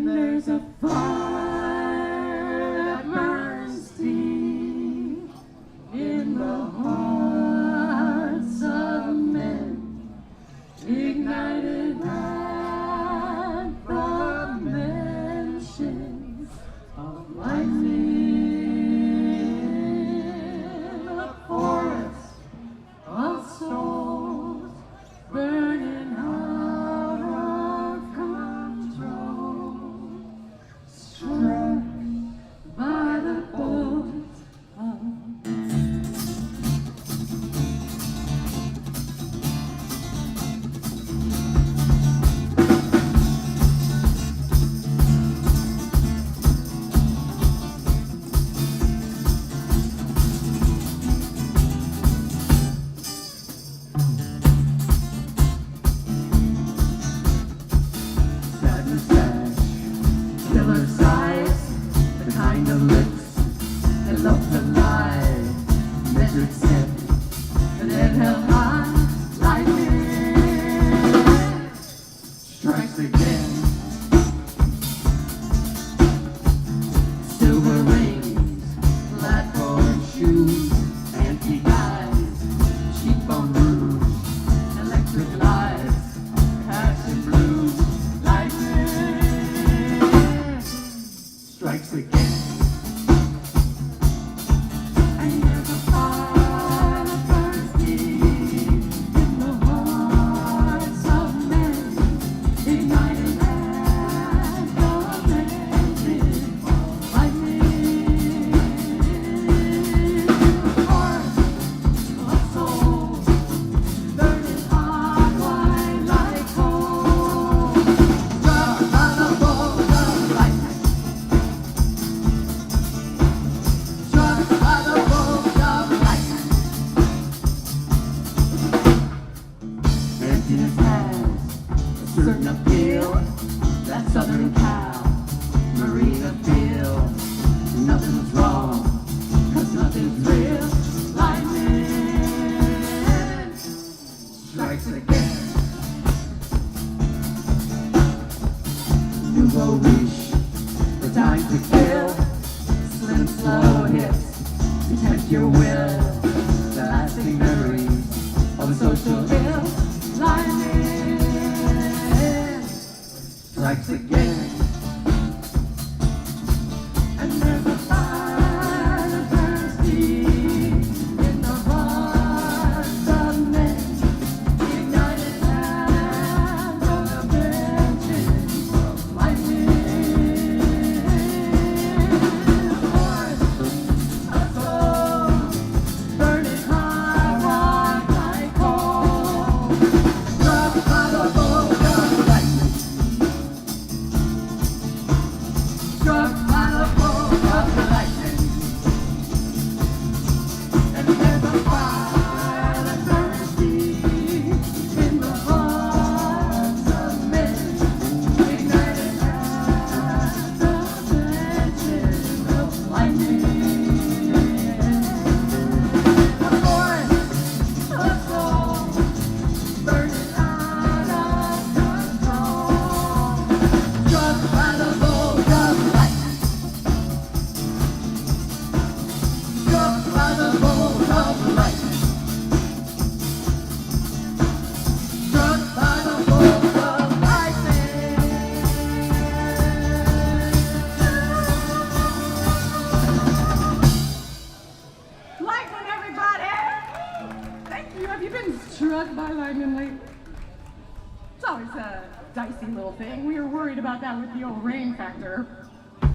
And there's a fire that burns deep in the hearts of men, ignited at the mention of lightning, a forest of souls burning out of control, struck by the bolt of killer size, the kind of lips that love to lie, measured step, the head held high, lightning strikes again. Silver rings, platform shoes, antique eyes, cheekbone rouge, electric lights, passion blue, lightning strikes again. And there's a fire that burns deep in the hearts of men, igniting at the mention of lightning, heart of souls burning hot white like coal, struck by the bolt of lightning. Struck by the bolt of lightning. Emptiness has a certain appeal, that southern Cal Marina feel. Nothing's wrong, 'cause nothing's real. Lightning strikes again. Nouveau riche, the time to kill. Slim, slow hits to tempt your will. The lasting memories of a social ill. Lightning strikes again. And there's a fire that burns deep in the hearts of men, ignited at the mention of lightning, forest of souls burning hot like coal, struck by the bolt of lightning, struck by the bolt of lightning. And there's a fire that burns deep in the hearts of men, ignited at the mention of lightning, a forest of souls burning out of control, struck by the bolt of lightning, struck by the bolt of lightning, struck by the bolt of lightning. Lightning, everybody! Thank you. Have you been struck by lightning lately? It's always a dicey little thing. We were worried about that with the old rain factor.